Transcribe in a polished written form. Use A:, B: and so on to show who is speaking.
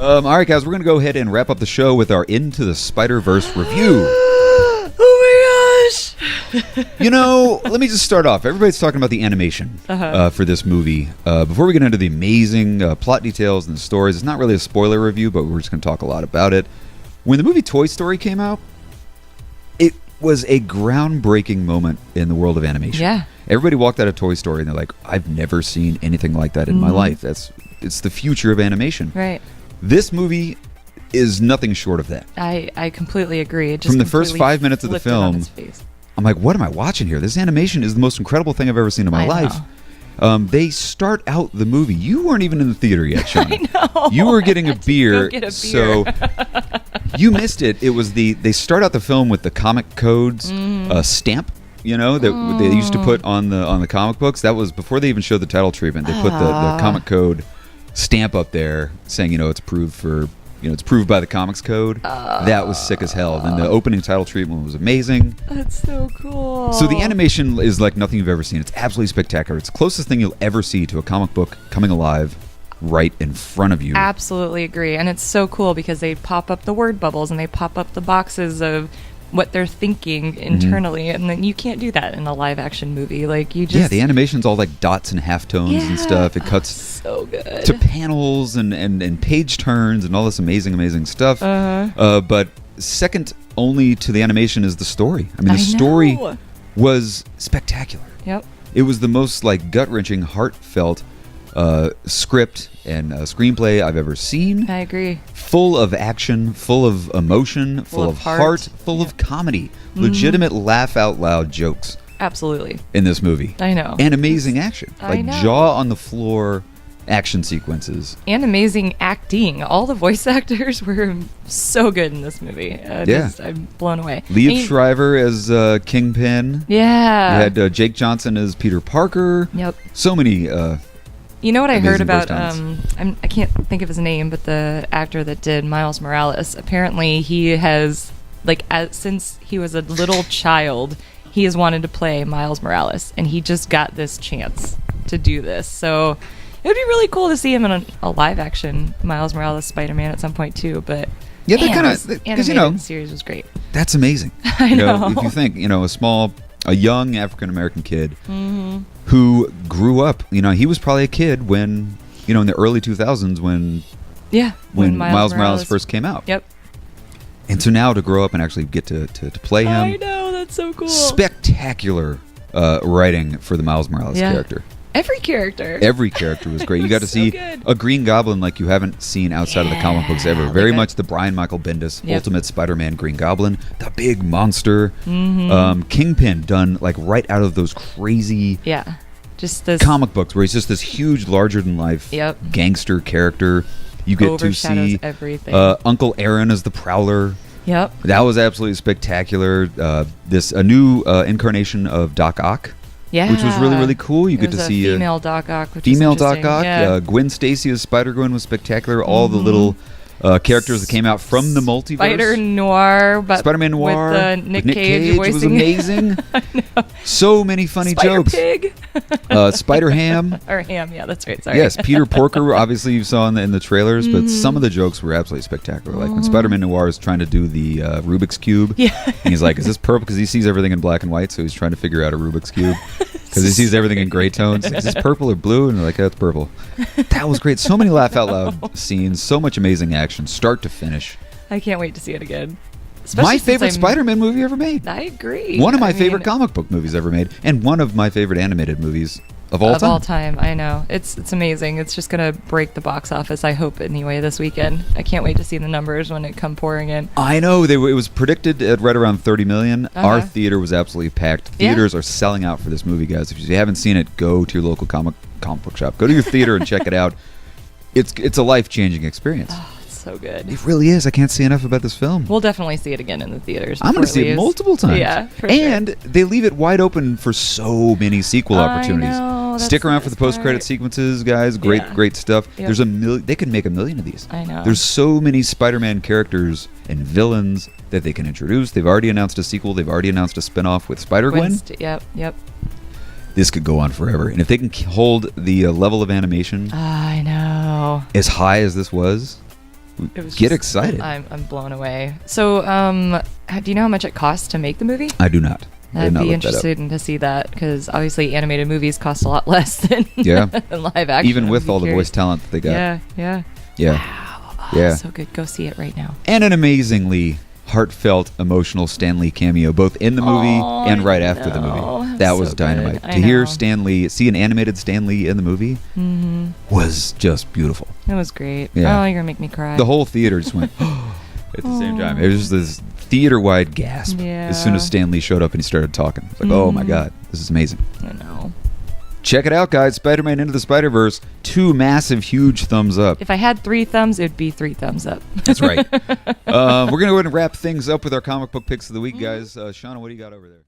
A: All right, guys, we're going to go ahead and wrap up the show with our Into the Spider-Verse review.
B: Oh my gosh!
A: Let me just start off. Everybody's talking about the animation for this movie. Before we get into the amazing plot details and the stories, it's not really a spoiler review, but we're just going to talk a lot about it. When the movie Toy Story came out, it was a groundbreaking moment in the world of animation.
B: Yeah.
A: Everybody walked out of Toy Story and they're like, I've never seen anything like that in my life. It's the future of animation.
B: Right.
A: This movie is nothing short of that.
B: I completely agree. It just
A: From the first 5 minutes of the film, I'm like, what am I watching here? This animation is the most incredible thing I've ever seen in my life. They start out the movie. You weren't even in the theater yet, Shauna.
B: I know.
A: You were getting a beer,
B: get a beer.
A: So you missed it. It was they start out the film with the comic codes stamp. That they used to put on the comic books. That was before they even showed the title treatment. They put the comic code stamp up there saying, it's approved for, it's approved by the comics code. That was sick as hell. And the opening title treatment was amazing.
B: That's so cool.
A: So the animation is like nothing you've ever seen. It's absolutely spectacular. It's the closest thing you'll ever see to a comic book coming alive right in front of you.
B: Absolutely agree. And it's so cool because they pop up the word bubbles and they pop up the boxes of what they're thinking internally, and then you can't do that in a live action movie. Like
A: the animation's all like dots and halftones and stuff. It cuts
B: so good
A: to panels and page turns and all this amazing stuff. But second only to the animation is the story. I mean, the story was spectacular.
B: Yep.
A: It was the most like gut-wrenching, heartfelt script and screenplay I've ever seen.
B: I agree.
A: Full of action, full of emotion, full of heart, full of comedy. Legitimate laugh-out-loud jokes.
B: Absolutely.
A: In this movie.
B: I know.
A: And amazing action.
B: I know.
A: Jaw-on-the-floor action sequences.
B: And amazing acting. All the voice actors were so good in this movie. I'm blown away.
A: Liev Schreiber as Kingpin.
B: Yeah.
A: You had Jake Johnson as Peter Parker.
B: Yep.
A: So many...
B: You know what I heard about,
A: I
B: can't think of his name, but the actor that did Miles Morales, apparently he has, since he was a little child, he has wanted to play Miles Morales, and he just got this chance to do this. So it would be really cool to see him in a live-action Miles Morales Spider-Man at some point, too, but...
A: Yeah, they're kind of...
B: The animated series was great.
A: That's amazing.
B: I know.
A: If you think, a young African-American kid who grew up, he was probably a kid when, in the early 2000s when Miles Morales first came out.
B: Yep.
A: And so now to grow up and actually get to play him.
B: I know, that's so cool.
A: Spectacular writing for the Miles Morales character.
B: Every character
A: was great. You got to see a Green Goblin like you haven't seen outside of the comic books ever. Very much the Brian Michael Bendis Ultimate Spider-Man Green Goblin, the big monster. Kingpin done like right out of those crazy
B: just this
A: comic books where he's just this huge, larger than life gangster character. You get to see
B: everything.
A: Uncle Aaron as the Prowler.
B: Yep.
A: That was absolutely spectacular. A new incarnation of Doc Ock.
B: Yeah.
A: Which was really, really cool. You get to see
B: female Doc Ock, which
A: female
B: is
A: Doc Ock.
B: Yeah.
A: Gwen Stacy as Spider-Gwen was spectacular. All the little characters that came out from the multiverse.
B: Spider-Man Noir
A: with
B: Nick Cage voicing.
A: Was amazing.
B: I know.
A: So many funny jokes.
B: Spider-Pig.
A: Spider-Ham.
B: Or Ham, yeah, that's right. Sorry.
A: Yes, Peter Porker, obviously you saw in the trailers, but some of the jokes were absolutely spectacular. Like when Spider-Man Noir is trying to do the Rubik's Cube.
B: Yeah.
A: And he's like, is this purple? Because he sees everything in black and white, so he's trying to figure out a Rubik's Cube. Because he sees everything in gray tones. Like, is this purple or blue? And they're like, that's purple. That was great. So many laugh-out-loud scenes. So much amazing action, start to finish.
B: I can't wait to see it again.
A: My favorite Spider-Man movie ever made.
B: I agree.
A: One of my favorite comic book movies ever made. And one of my favorite animated movies of all time.
B: Of all time, I know. It's amazing. It's just going to break the box office, I hope, anyway, this weekend. I can't wait to see the numbers when it come pouring in.
A: I know. It was predicted at right around 30 million. Our theater was absolutely packed. Theaters are selling out for this movie, guys. If you haven't seen it, go to your local comic book shop. Go to your theater and check it out. It's a life-changing experience.
B: Oh, it's so good.
A: It really is. I can't say enough about this film.
B: We'll definitely see it again in the theaters.
A: I'm going to see it multiple times.
B: Yeah,
A: and they leave it wide open for so many sequel opportunities.
B: I know,
A: Stick around for the post-credit sequences, guys. Great stuff.
B: Yep.
A: There's they could make 1 million of these.
B: I know.
A: There's so many Spider-Man characters and villains that they can introduce. They've already announced a sequel. They've already announced a spin-off with Spider-Gwen.
B: Yep.
A: This could go on forever. And if they can hold the level of animation
B: I know
A: as high as this was,
B: It was
A: get excited.
B: I'm blown away. So, do you know how much it costs to make the movie?
A: I do not. I
B: I'd
A: did not
B: be
A: look that up.
B: interested to see that because obviously animated movies cost a lot less than,
A: Yeah.
B: than live action.
A: Even with
B: I'd be
A: all the
B: curious.
A: voice talent that they got.
B: Yeah.
A: Yeah.
B: Wow. Oh,
A: Yeah.
B: So good. Go see it right now.
A: And an amazingly heartfelt, emotional Stan Lee cameo, both in the movie
B: Oh,
A: and right
B: I
A: after the
B: know.
A: movie. That
B: So
A: was
B: good.
A: dynamite.
B: I
A: To hear
B: know.
A: Stan Lee, see an animated Stan Lee in the movie was just beautiful.
B: It was great.
A: Yeah.
B: Oh, you're gonna make me cry.
A: The whole theater just went at the same time. It was just this theater-wide gasp as soon as
B: Yeah.
A: Stan Lee showed up and he started talking. It's like, oh my God, this is amazing.
B: I know.
A: Check it out, guys. Spider-Man Into the Spider-Verse. 2 massive, huge thumbs up.
B: If I had 3 thumbs, it would be 3 thumbs up.
A: That's right. We're going to go ahead and wrap things up with our comic book picks of the week, guys. Shauna, what do you got over there?